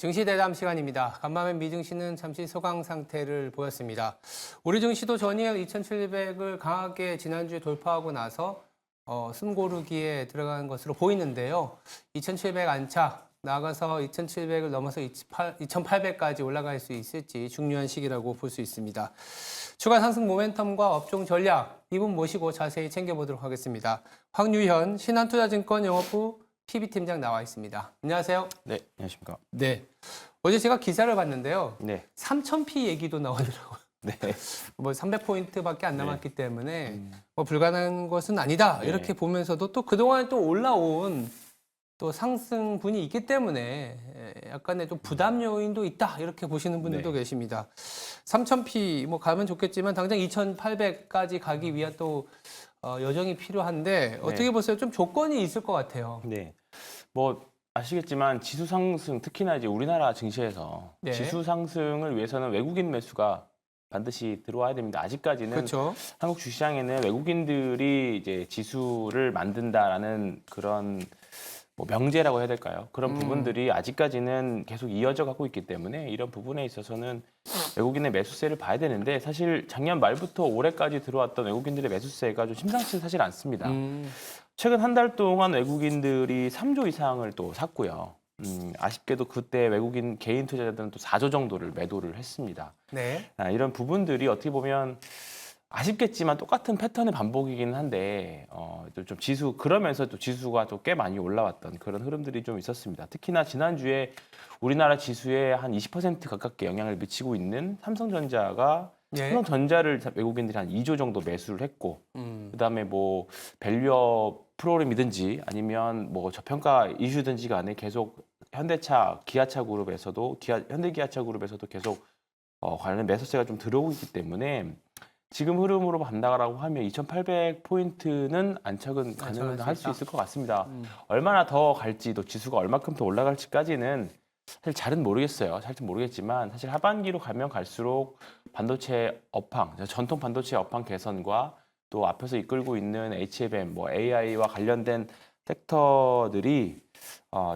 증시 대담 시간입니다. 간밤에 미증시는 잠시 소강 상태를 보였습니다. 우리 증시도 전일 2,700을 강하게 지난주에 돌파하고 나서 숨 고르기에 들어간 것으로 보이는데요. 2,700 안착 나가서 2,700을 넘어서 2,800까지 올라갈 수 있을지 중요한 시기라고 볼 수 있습니다. 추가 상승 모멘텀과 업종 전략 이분 모시고 자세히 챙겨보도록 하겠습니다. 황유현 신한투자증권 영업부 PB팀장 나와 있습니다. 안녕하세요. 네, 안녕하십니까. 네. 어제 제가 기사를 봤는데요. 네. 3,000p 얘기도 나오더라고요. 네. 뭐 300포인트밖에 안 남았기 때문에 뭐 불가능한 것은 아니다. 네. 이렇게 보면서도 또 그동안 또 올라온 또 상승분이 있기 때문에 약간의 좀 부담 요인도 있다. 이렇게 보시는 분들도 네. 계십니다. 3,000p 뭐 가면 좋겠지만 당장 2,800까지 가기 위한 또 여정이 필요한데 어떻게 보세요? 좀 조건이 있을 것 같아요. 네. 뭐 아시겠지만 지수 상승, 특히나 이제 우리나라 증시에서 네. 지수 상승을 위해서는 외국인 매수가 반드시 들어와야 됩니다. 아직까지는 그렇죠. 한국 주시장에는 외국인들이 이제 지수를 만든다라는 그런 뭐 명제라고 해야 될까요? 그런 부분들이 아직까지는 계속 이어져 가고 있기 때문에 이런 부분에 있어서는 외국인의 매수세를 봐야 되는데 사실 작년 말부터 올해까지 들어왔던 외국인들의 매수세가 좀 심상치 사실 않습니다. 최근 한 달 동안 외국인들이 3조 이상을 또 샀고요. 아쉽게도 그때 외국인 개인 투자자들은 또 4조 정도를 매도를 했습니다. 네. 이런 부분들이 어떻게 보면 아쉽겠지만 똑같은 패턴의 반복이긴 한데 좀 지수 그러면서 또 지수가 또 꽤 많이 올라왔던 그런 흐름들이 좀 있었습니다. 특히나 지난주에 우리나라 지수에 한 20% 가깝게 영향을 미치고 있는 삼성전자가 예. 삼성전자를 외국인들이 한 2조 정도 매수를 했고 그다음에 뭐 밸류업 프로그램이든지 아니면 뭐 저평가 이슈든지 간에 계속 현대차, 기아차 그룹에서도 현대기아차 그룹에서도 계속 관련 매수세가 좀 들어오고 있기 때문에 지금 흐름으로 간다라고 하면 2,800포인트는 안착은 가능은 할 수 있을 것 같습니다. 얼마나 더 갈지 또 지수가 얼마큼 더 올라갈지까지는 사실 잘은 모르겠어요. 잘은 모르겠지만 사실 하반기로 가면 갈수록 반도체 업황, 전통 반도체 업황 개선과 또 앞에서 이끌고 있는 HBM, 뭐 AI와 관련된 섹터들이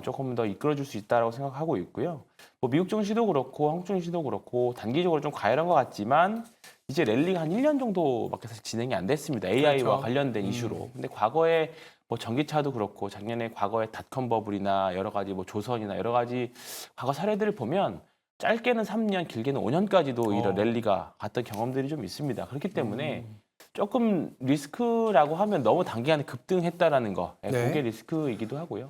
조금 더 이끌어줄 수 있다고 생각하고 있고요. 뭐 미국 증시도 그렇고 한국 증시도 그렇고 단기적으로 좀 과열한 것 같지만 이제 랠리가 한 1년 정도밖에 사실 진행이 안 됐습니다. AI와 그렇죠. 관련된 이슈로. 근데 과거에 뭐 전기차도 그렇고 작년에 과거에 닷컴 버블이나 여러 가지 뭐 조선이나 여러 가지 과거 사례들을 보면 짧게는 3년, 길게는 5년까지도 이런 랠리가 갔던 경험들이 좀 있습니다. 그렇기 때문에 조금 리스크라고 하면 너무 단기간에 급등했다라는 거, 네. 그게 리스크이기도 하고요.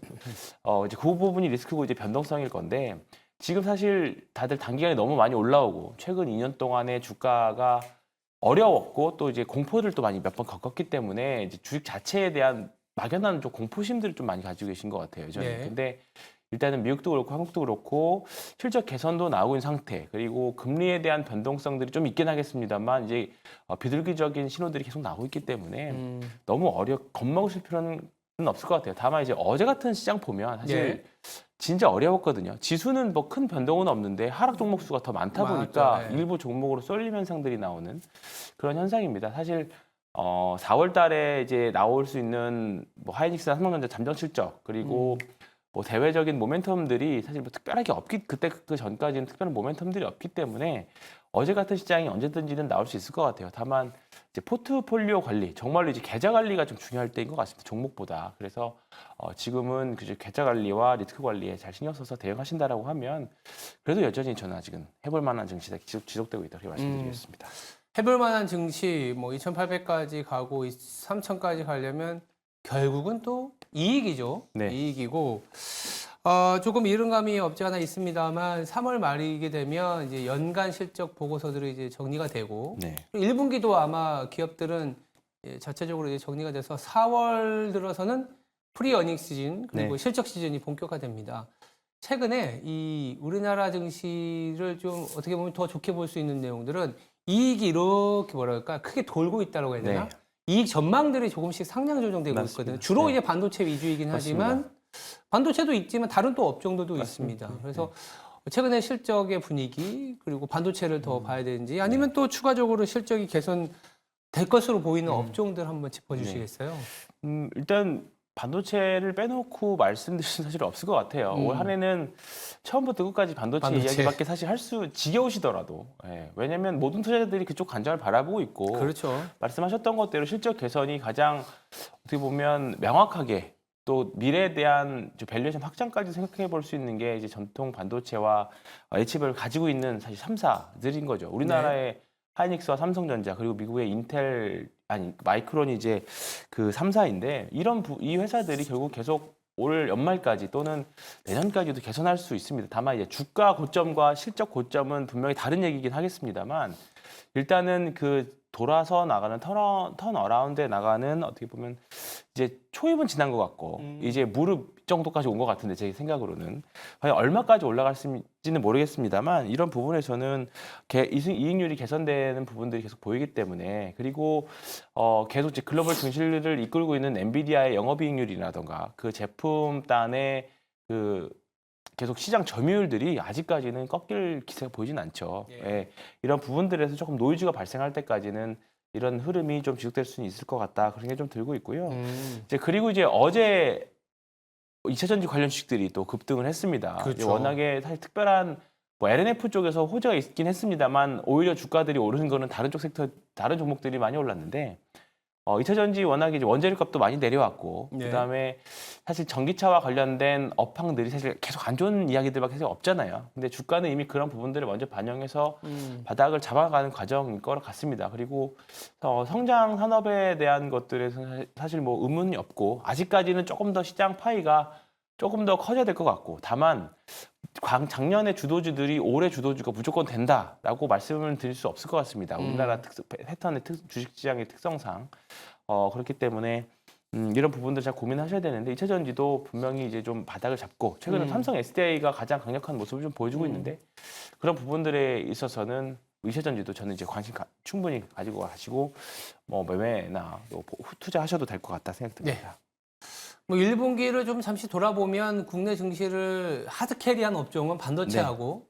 이제 그 부분이 리스크고 이제 변동성일 건데 지금 사실 다들 단기간에 너무 많이 올라오고 최근 2년 동안에 주가가 어려웠고 또 이제 공포들도 많이 몇 번 겪었기 때문에 이제 주식 자체에 대한 막연한 좀 공포심들을 좀 많이 가지고 계신 것 같아요. 저는. 네. 근데 일단은 미국도 그렇고 한국도 그렇고 실적 개선도 나오고 있는 상태 그리고 금리에 대한 변동성들이 좀 있긴 하겠습니다만 이제 비둘기적인 신호들이 계속 나오고 있기 때문에 너무 겁먹으실 필요는 없을 것 같아요. 다만 이제 어제 같은 시장 보면 사실 예. 진짜 어려웠거든요. 지수는 뭐 큰 변동은 없는데 하락 종목 수가 더 많다 보니까 맞죠, 예. 일부 종목으로 쏠림 현상들이 나오는 그런 현상입니다. 사실 4월 달에 이제 나올 수 있는 뭐 하이닉스나 삼성전자 잠정 실적 그리고 뭐 대외적인 모멘텀들이 사실 뭐 특별하게 그때 그 전까지는 특별한 모멘텀들이 없기 때문에 어제 같은 시장이 언제든지는 나올 수 있을 것 같아요. 다만 이제 포트폴리오 관리, 정말로 이제 계좌 관리가 좀 중요할 때인 것 같습니다. 종목보다. 그래서 지금은 그 계좌 관리와 리스크 관리에 잘 신경 써서 대응하신다라고 하면 그래도 여전히 저는 아직은 해볼 만한 증시가 지속되고 있다 이렇게 말씀드리겠습니다. 해볼 만한 증시 뭐 2,800까지 가고 3,000까지 가려면 결국은 또 이익이죠. 네. 이익이고 조금 이른감이 없지 않아 있습니다만 3월 말이게 되면 이제 연간 실적 보고서들이 이제 정리가 되고 네. 1분기도 아마 기업들은 자체적으로 이제 정리가 돼서 4월 들어서는 프리 어닝 시즌 그리고 네. 실적 시즌이 본격화됩니다. 최근에 이 우리나라 증시를 좀 어떻게 보면 더 좋게 볼 수 있는 내용들은 이익이 이렇게 뭐랄까 크게 돌고 있다고 해야 되나? 네. 이익 전망들이 조금씩 상향 조정되고 맞습니다. 있거든요. 주로 네. 이제 반도체 위주이긴 맞습니다. 하지만 반도체도 있지만 다른 또 업종들도 맞습니다. 있습니다. 그래서 최근에 실적의 분위기 그리고 반도체를 더 봐야 되는지 아니면 또 추가적으로 실적이 개선될 것으로 보이는 업종들 한번 짚어주시겠어요? 일단 반도체를 빼놓고 말씀드릴 사실 없을 것 같아요. 올 한 해는 처음부터 끝까지 반도체 이야기밖에 사실 할 수 지겨우시더라도. 예, 왜냐하면 모든 투자자들이 그쪽 관점을 바라보고 있고 그렇죠. 말씀하셨던 것대로 실적 개선이 가장 어떻게 보면 명확하게 또 미래에 대한 밸류에이션 확장까지 생각해 볼 수 있는 게 이제 전통 반도체와 HB를 가지고 있는 사실 3사들인 거죠. 우리나라의 하이닉스와 삼성전자 그리고 미국의 인텔 아니 마이크론이 이제 그 3사인데 이 회사들이 결국 계속 올 연말까지 또는 내년까지도 개선할 수 있습니다. 다만 이제 주가 고점과 실적 고점은 분명히 다른 얘기긴 하겠습니다만 일단은 그 돌아서 나가는 턴어라운드에 나가는 어떻게 보면 이제 초입은 지난 것 같고 이제 무릎 정도까지 온 것 같은데 제 생각으로는 과연 얼마까지 올라갈지는 모르겠습니다만 이런 부분에서는 이익률이 개선되는 부분들이 계속 보이기 때문에 그리고 계속 이제 글로벌 증시를 이끌고 있는 엔비디아의 영업이익률이라던가 그 제품단의 그 계속 시장 점유율들이 아직까지는 꺾일 기세가 보이진 않죠. 예, 이런 부분들에서 조금 노이즈가 발생할 때까지는 이런 흐름이 좀 지속될 수는 있을 것 같다 그런 게 좀 들고 있고요. 그리고 이제 어제 2차전지 관련 주식들이 또 급등을 했습니다. 그렇죠. 워낙에 사실 특별한 뭐 LNF 쪽에서 호재가 있긴 했습니다만 오히려 주가들이 오르는 거는 다른 쪽 섹터 다른 종목들이 많이 올랐는데 2차 전지 워낙에 이제 원재료 값도 많이 내려왔고 그다음에 사실 전기차와 관련된 업황들이 사실 계속 안 좋은 이야기들밖에 계속 없잖아요. 근데 주가는 이미 그런 부분들을 먼저 반영해서 바닥을 잡아가는 과정인 것 같습니다. 그리고 성장 산업에 대한 것들에서 사실 뭐 의문이 없고 아직까지는 조금 더 시장 파이가 조금 더 커져야 될 것 같고 다만 작년에 주도주들이 올해 주도주가 무조건 된다라고 말씀을 드릴 수 없을 것 같습니다. 우리나라 패턴의 주식시장의 특성상 그렇기 때문에 이런 부분들 잘 고민하셔야 되는데 2차 전지도 분명히 이제 좀 바닥을 잡고 최근에 삼성 SDI가 가장 강력한 모습을 좀 보여주고 있는데 그런 부분들에 있어서는 2차 전지도 저는 이제 관심 충분히 가지고 가시고 뭐 매매나 투자하셔도 될 것 같다 생각됩니다. 뭐 1분기를 좀 잠시 돌아보면 국내 증시를 하드캐리한 업종은 반도체하고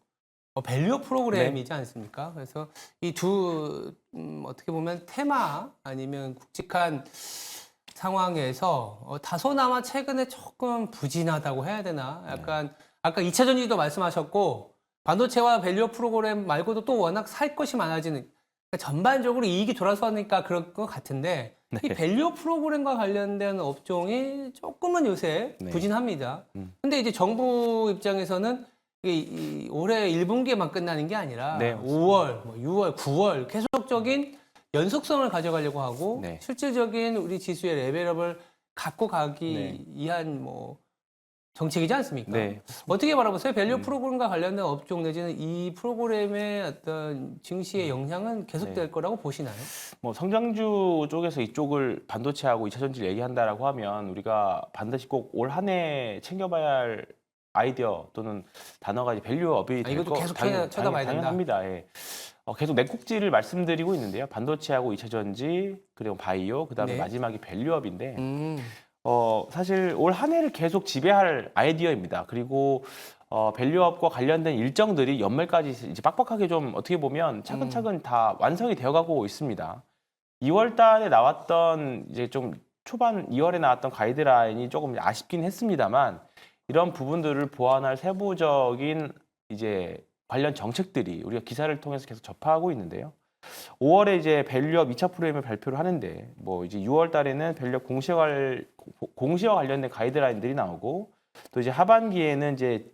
밸류 프로그램이지 않습니까? 그래서 이 두 어떻게 보면 테마 아니면 굵직한 상황에서 다소나마 최근에 조금 부진하다고 해야 되나? 약간 아까 2차 전지도 말씀하셨고 반도체와 밸류 프로그램 말고도 또 워낙 살 것이 많아지는 그러니까 전반적으로 이익이 돌아서니까 그럴 것 같은데 이 밸류 프로그램과 관련된 업종이 조금은 요새 부진합니다. 근데 이제 정부 입장에서는 이 올해 1분기에만 끝나는 게 아니라 5월, 뭐 6월, 9월 계속적인 연속성을 가져가려고 하고 실질적인 우리 지수의 레벨업을 갖고 가기 위한 뭐 정책이지 않습니까? 어떻게 바라보세요? 밸류 프로그램과 관련된 업종 내지는 이 프로그램의 어떤 증시의 영향은 계속될 거라고 보시나요? 뭐 성장주 쪽에서 이쪽을 반도체하고 2차 전지를 얘기한다라고 하면 우리가 반드시 꼭 올 한 해 챙겨봐야 할 아이디어 또는 단어가 이제 밸류업이 될 이것도 거 계속 쳐다봐야 된다. 당연합니다. 계속 네 꼭지를 말씀드리고 있는데요. 반도체하고 2차 전지 그리고 바이오 그다음에 마지막이 밸류업인데 사실 올 한 해를 계속 지배할 아이디어입니다. 그리고 밸류업과 관련된 일정들이 연말까지 이제 빡빡하게 좀 어떻게 보면 차근차근 다 완성이 되어가고 있습니다. 2월 달에 나왔던 이제 좀 초반 2월에 나왔던 가이드라인이 조금 아쉽긴 했습니다만 이런 부분들을 보완할 세부적인 이제 관련 정책들이 우리가 기사를 통해서 계속 접하고 있는데요. 5월에 이제 밸류업 2차 프로그램을 발표를 하는데 뭐 이제 6월 달에는 밸류업 공시와 관련된 가이드라인들이 나오고 또 이제 하반기에는 이제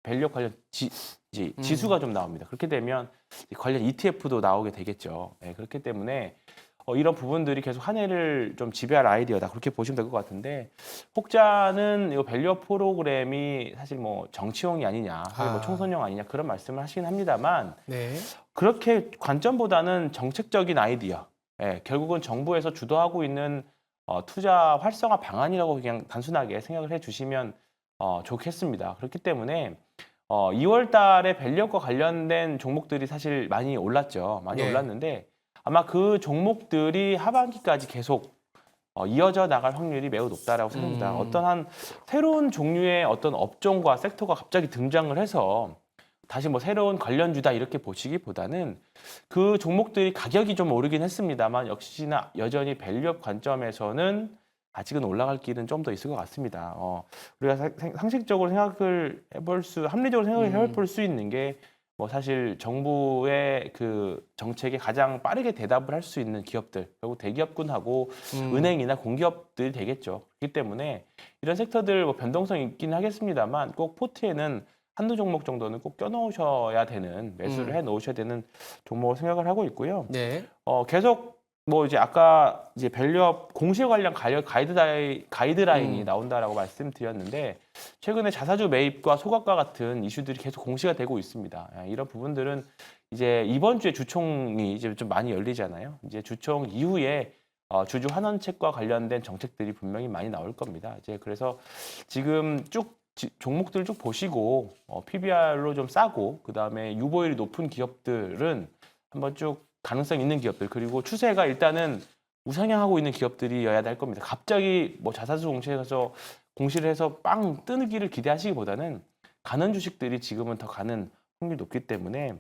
밸류업 관련 지수가 좀 나옵니다. 그렇게 되면 관련 ETF도 나오게 되겠죠. 그렇기 때문에 이런 부분들이 계속 한 해를 좀 지배할 아이디어다 그렇게 보시면 될 것 같은데 혹자는 이 밸류업 프로그램이 사실 뭐 정치용이 아니냐, 뭐 총선용 아니냐 그런 말씀을 하시긴 합니다만 그렇게 관점보다는 정책적인 아이디어, 결국은 정부에서 주도하고 있는 투자 활성화 방안이라고 그냥 단순하게 생각을 해주시면 좋겠습니다. 그렇기 때문에 2월 달에 밸류업과 관련된 종목들이 사실 많이 올랐죠. 많이 올랐는데 아마 그 종목들이 하반기까지 계속 이어져 나갈 확률이 매우 높다라고 생각합니다. 어떠한 새로운 종류의 어떤 업종과 섹터가 갑자기 등장을 해서 다시 뭐 새로운 관련주다 이렇게 보시기보다는 그 종목들이 가격이 좀 오르긴 했습니다만 역시나 여전히 밸류업 관점에서는 아직은 올라갈 길은 좀 더 있을 것 같습니다. 우리가 상식적으로 생각을 해볼 합리적으로 생각을 해볼 수 있는 게 뭐 사실 정부의 그 정책에 가장 빠르게 대답을 할 수 있는 기업들, 결국 대기업군하고 은행이나 공기업들이 되겠죠. 그렇기 때문에 이런 섹터들 뭐 변동성이 있긴 하겠습니다만 꼭 포트에는 한두 종목 정도는 꼭 껴놓으셔야 되는, 매수를 해 놓으셔야 되는 종목을 생각을 하고 있고요. 네. 계속 뭐 이제 아까 이제 밸류업 공시 관련 가이드라인이 나온다라고 말씀드렸는데, 최근에 자사주 매입과 소각과 같은 이슈들이 계속 공시가 되고 있습니다. 이런 부분들은 이제 이번 주에 주총이 이제 좀 많이 열리잖아요. 이제 주총 이후에 주주 환원책과 관련된 정책들이 분명히 많이 나올 겁니다. 이제 그래서 지금 쭉 종목들 쭉 보시고 PBR로 좀 싸고, 그다음에 유보율이 높은 기업들은 한번 쭉 가능성 있는 기업들, 그리고 추세가 일단은 우상향하고 있는 기업들이어야 될 겁니다. 갑자기 뭐 자사주 공시를 해서 빵 뜨기를 기대하시기보다는 가는 주식들이 지금은 더 가는 확률이 높기 때문에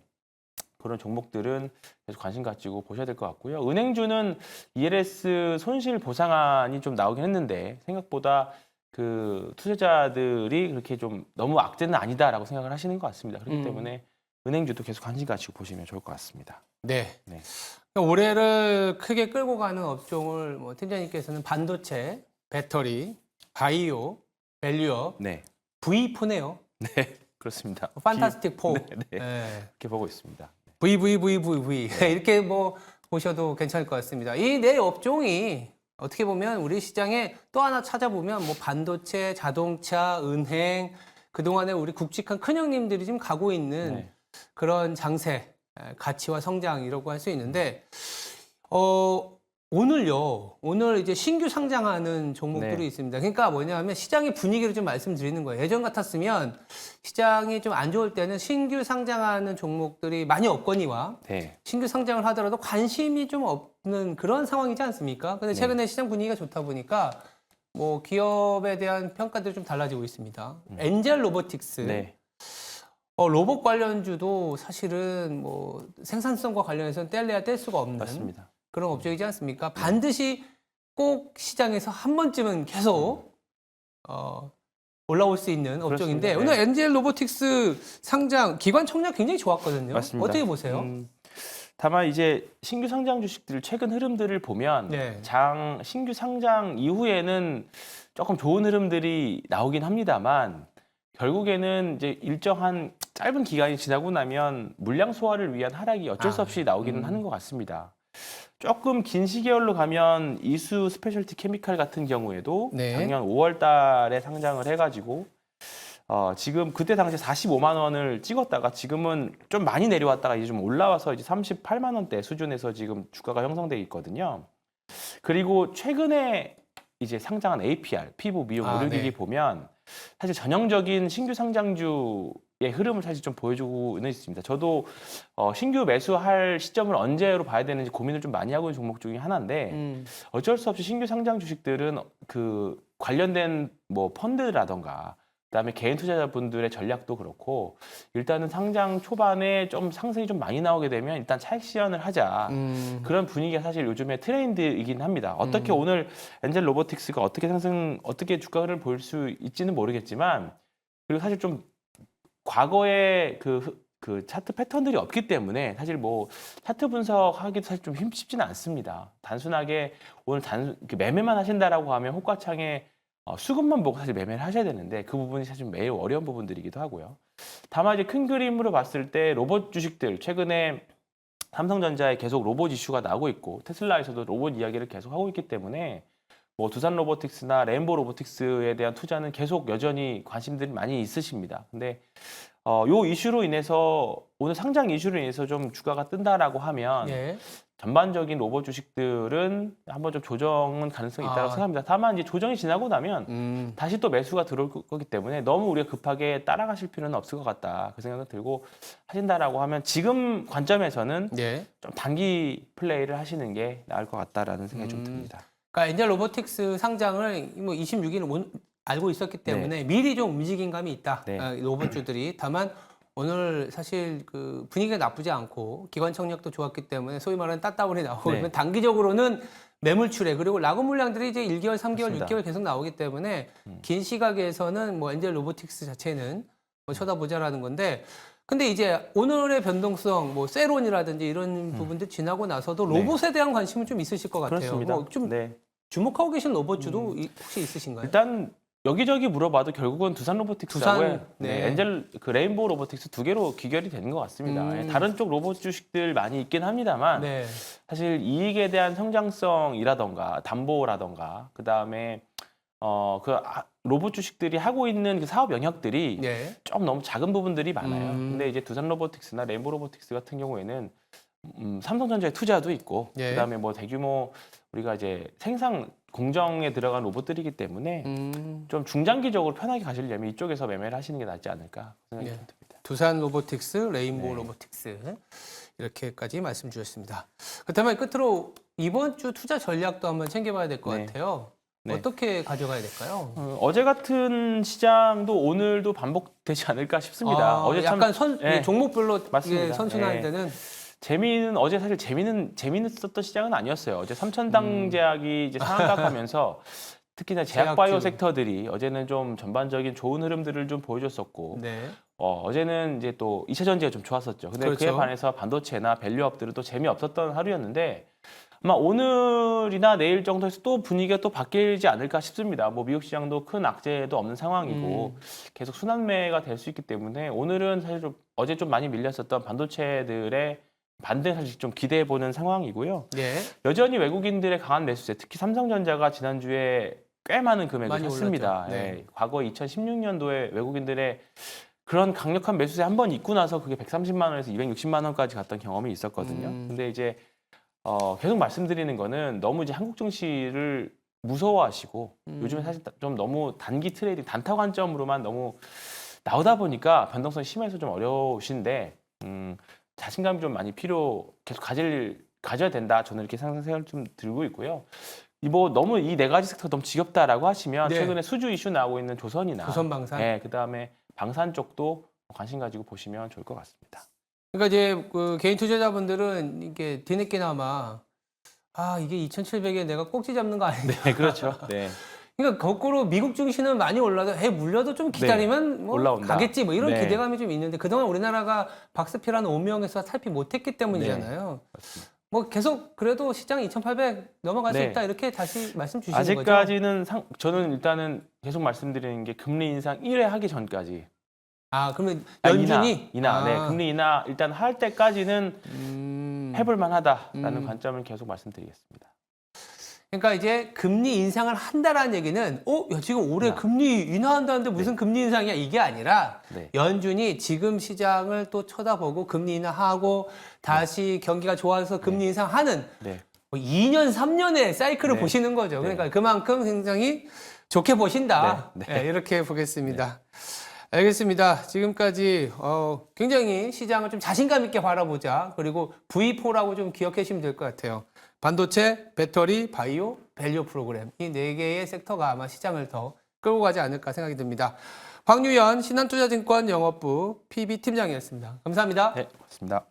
그런 종목들은 계속 관심 가지고 보셔야 될 것 같고요. 은행주는 ELS 손실 보상안이 좀 나오긴 했는데 생각보다 그 투자자들이 그렇게 좀 너무 악재는 아니다라고 생각을 하시는 것 같습니다. 그렇기 때문에 은행주도 계속 관심 가지고 보시면 좋을 것 같습니다. 네. 네. 올해를 크게 끌고 가는 업종을 뭐 팀장님께서는 반도체, 배터리, 바이오, 밸류업, 네. V4네요. 네, 그렇습니다. 판타스틱 4. 네. 이렇게 보고 있습니다. VVVVV 이렇게 뭐 보셔도 괜찮을 것 같습니다. 이 네 업종이 어떻게 보면 우리 시장에 또 하나 찾아보면 뭐 반도체, 자동차, 은행, 그동안에 우리 굵직한 큰형님들이 지금 가고 있는 그런 장세, 가치와 성장이라고 할 수 있는데, 오늘 이제 신규 상장하는 종목들이 있습니다. 그러니까 뭐냐면 시장의 분위기를 좀 말씀드리는 거예요. 예전 같았으면 시장이 좀 안 좋을 때는 신규 상장하는 종목들이 많이 없거니와 신규 상장을 하더라도 관심이 좀 없는 그런 상황이지 않습니까? 근데 최근에 시장 분위기가 좋다 보니까 뭐 기업에 대한 평가들이 좀 달라지고 있습니다. 엔젤 로보틱스. 로봇 관련주도 사실은 뭐 생산성과 관련해서는 뗄래야 뗄 수가 없는 맞습니다. 그런 업종이지 않습니까? 반드시 꼭 시장에서 한 번쯤은 계속 올라올 수 있는 업종인데, 그렇습니다. 오늘 엔젤 로보틱스 상장 기관 청약 굉장히 좋았거든요. 맞습니다. 어떻게 보세요? 다만 이제 신규 상장 주식들 최근 흐름들을 보면 신규 상장 이후에는 조금 좋은 흐름들이 나오긴 합니다만, 결국에는 이제 일정한 짧은 기간이 지나고 나면 물량 소화를 위한 하락이 어쩔 수 없이 나오기는 하는 것 같습니다. 조금 긴 시계열로 가면 이수 스페셜티 케미칼 같은 경우에도 작년 5월 달에 상장을 해가지고 지금 그때 당시에 45만 원을 찍었다가 지금은 좀 많이 내려왔다가 이제 좀 올라와서 이제 38만 원대 수준에서 지금 주가가 형성돼 있거든요. 그리고 최근에 이제 상장한 APR, 피부 미용 의료기기 보면 사실 전형적인 신규 상장주의 흐름을 사실 좀 보여주고는 있습니다. 저도 신규 매수할 시점을 언제로 봐야 되는지 고민을 좀 많이 하고 있는 종목 중에 하나인데, 어쩔 수 없이 신규 상장 주식들은 그 관련된 뭐 펀드라던가 그다음에 개인 투자자분들의 전략도 그렇고, 일단은 상장 초반에 좀 상승이 좀 많이 나오게 되면 일단 차익 실현을 하자, 그런 분위기가 사실 요즘에 트렌드이긴 합니다. 어떻게 오늘 엔젤 로보틱스가 어떻게 주가 흐름을 볼 수 있지는 모르겠지만, 그리고 사실 좀 과거에 그 차트 패턴들이 없기 때문에 사실 뭐 차트 분석하기도 사실 좀 쉽지는 않습니다. 단순하게 오늘 매매만 하신다라고 하면 호가창에 수급만 보고 사실 매매를 하셔야 되는데, 그 부분이 사실 매우 어려운 부분들이기도 하고요. 다만 이제 큰 그림으로 봤을 때 로봇 주식들, 최근에 삼성전자에 계속 로봇 이슈가 나오고 있고 테슬라에서도 로봇 이야기를 계속 하고 있기 때문에 뭐 두산 로보틱스나 레인보우 로보틱스에 대한 투자는 계속 여전히 관심들이 많이 있으십니다. 근데 요 이슈로 인해서, 오늘 상장 이슈로 인해서 좀 주가가 뜬다라고 하면 전반적인 로봇 주식들은 한번 좀 조정은 가능성이 있다고 생각합니다. 다만 이제 조정이 지나고 나면 다시 또 매수가 들어올 거기 때문에 너무 우리가 급하게 따라가실 필요는 없을 것 같다, 그 생각이 들고, 하신다라고 하면 지금 관점에서는 좀 단기 플레이를 하시는 게 나을 것 같다라는 생각이 좀 듭니다. 그러니까 엔젤 로보틱스 상장을 뭐 26일 알고 있었기 때문에 미리 좀 움직인 감이 있다. 로봇주들이. 다만 오늘 사실 그 분위기가 나쁘지 않고 기관 청약도 좋았기 때문에 소위 말하는 따따블이 나오고, 단기적으로는 매물출에 그리고 라고 물량들이 이제 1개월, 3개월, 맞습니다. 6개월 계속 나오기 때문에 긴 시각에서는 뭐 엔젤 로보틱스 자체는 뭐 쳐다보자라는 건데 근데 이제 오늘의 변동성, 뭐 세론이라든지 이런 부분들 지나고 나서도 네. 로봇에 대한 관심은 좀 있으실 것 같아요. 그렇습니다. 뭐 좀 네. 주목하고 계신 로봇주도 혹시 있으신가요? 일단 여기저기 물어봐도 결국은 두산 로보틱스하고 두산, 네. 엔젤 그 레인보우 로보틱스 두 개로 귀결이 되는 것 같습니다. 예, 음. 다른 쪽 로봇 주식들 많이 있긴 합니다만 네. 사실 이익에 대한 성장성이라던가 담보라던가 그다음에 로봇 주식들이 하고 있는 그 사업 영역들이 네. 좀 너무 작은 부분들이 많아요. 음. 근데 이제 두산 로보틱스나 레인보우 로보틱스 같은 경우에는 삼성전자의 투자도 있고 예. 그다음에 뭐 대규모 우리가 이제 생산 공정에 들어간 로봇들이기 때문에 좀 중장기적으로 편하게 가시려면 이쪽에서 매매를 하시는 게 낫지 않을까 생각이 예. 듭니다. 두산 로보틱스, 레인보우 네. 로보틱스 이렇게까지 말씀 주셨습니다. 그렇다면 끝으로 이번 주 투자 전략도 한번 챙겨봐야 될 것 네. 같아요. 네. 어떻게 가져가야 될까요? 어제 같은 시장도 오늘도 반복되지 않을까 싶습니다. 어제 참 약간 예, 종목별로 맞습니다. 이게 선순환 예. 되는 어제 사실 재미있었던 시장은 아니었어요. 어제 삼천당 제약이 이제 상한가하면서 특히나 제약바이오 제약주. 섹터들이 어제는 좀 전반적인 좋은 흐름들을 좀 보여줬었고 네. 어제는 이제 또 2차 전지가 좀 좋았었죠. 근데 그에 그렇죠. 반해서 반도체나 밸류업들은 또 재미없었던 하루였는데 아마 오늘이나 내일 정도에서 또 분위기가 또 바뀌지 않을까 싶습니다. 뭐 미국 시장도 큰 악재도 없는 상황이고 계속 순환매가 될 수 있기 때문에 오늘은 사실 좀 어제 좀 많이 밀렸었던 반도체들의 반등 사실 좀 기대해 보는 상황이고요. 네. 여전히 외국인들의 강한 매수세, 특히 삼성전자가 지난주에 꽤 많은 금액을 많이 샀습니다. 올랐죠. 네. 예, 과거 2016년도에 외국인들의 그런 강력한 매수세 한 번 있고 나서 그게 130만 원에서 260만 원까지 갔던 경험이 있었거든요. 근데 이제 계속 말씀드리는 거는 너무 이제 한국 증시를 무서워하시고 요즘에 사실 좀 너무 단기 트레이딩 단타 관점으로만 너무 나오다 보니까 변동성이 심해서 좀 어려우신데 자신감이 좀 많이 계속 가져야 된다. 저는 이렇게 생각을 좀 들고 있고요. 뭐 너무 이 네 가지 섹터 너무 지겹다라고 하시면 네. 최근에 수주 이슈 나오고 있는 조선이나 조선방산. 네, 그다음에 방산 쪽도 관심 가지고 보시면 좋을 것 같습니다. 그러니까 이제 그 개인 투자자분들은 이게 뒤늦게나마 이게 2,700에 내가 꼭지 잡는 거 아닌가? 네, 그렇죠. 네. 그러니까 거꾸로 미국 증시는 많이 올라도 물려도 좀 기다리면 뭐 올라온다. 가겠지 뭐 이런 네. 기대감이 좀 있는데 그동안 우리나라가 박스피라는 오명에서 살피 못했기 때문이잖아요. 맞습니다. 뭐 계속 그래도 시장 2,800 넘어갈 수 네. 있다 이렇게 다시 말씀 주시는 거죠? 아직까지는 저는 일단은 계속 말씀드리는 게 금리 인상 1회 하기 전까지 그러면 연준이 금리 인하 일단 할 때까지는 해볼 만하다라는 관점을 계속 말씀드리겠습니다. 그러니까 이제 금리 인상을 한다라는 얘기는 야, 지금 올해 네. 금리 인하한다는데 무슨 금리 인상이야 이게 아니라 네. 연준이 지금 시장을 또 쳐다보고 금리 인하하고 다시 경기가 좋아서 금리 인상하는 네. 2년, 3년의 사이클을 네. 보시는 거죠. 네. 그러니까 그만큼 굉장히 좋게 보신다. 네. 네, 이렇게 보겠습니다. 알겠습니다. 지금까지 굉장히 시장을 좀 자신감 있게 바라보자. 그리고 V4라고 좀 기억해 주시면 될 것 같아요. 반도체, 배터리, 바이오, 밸류 프로그램. 이 네 개의 섹터가 아마 시장을 더 끌고 가지 않을까 생각이 듭니다. 황유연 신한투자증권 영업부 PB팀장이었습니다. 감사합니다. 네, 고맙습니다.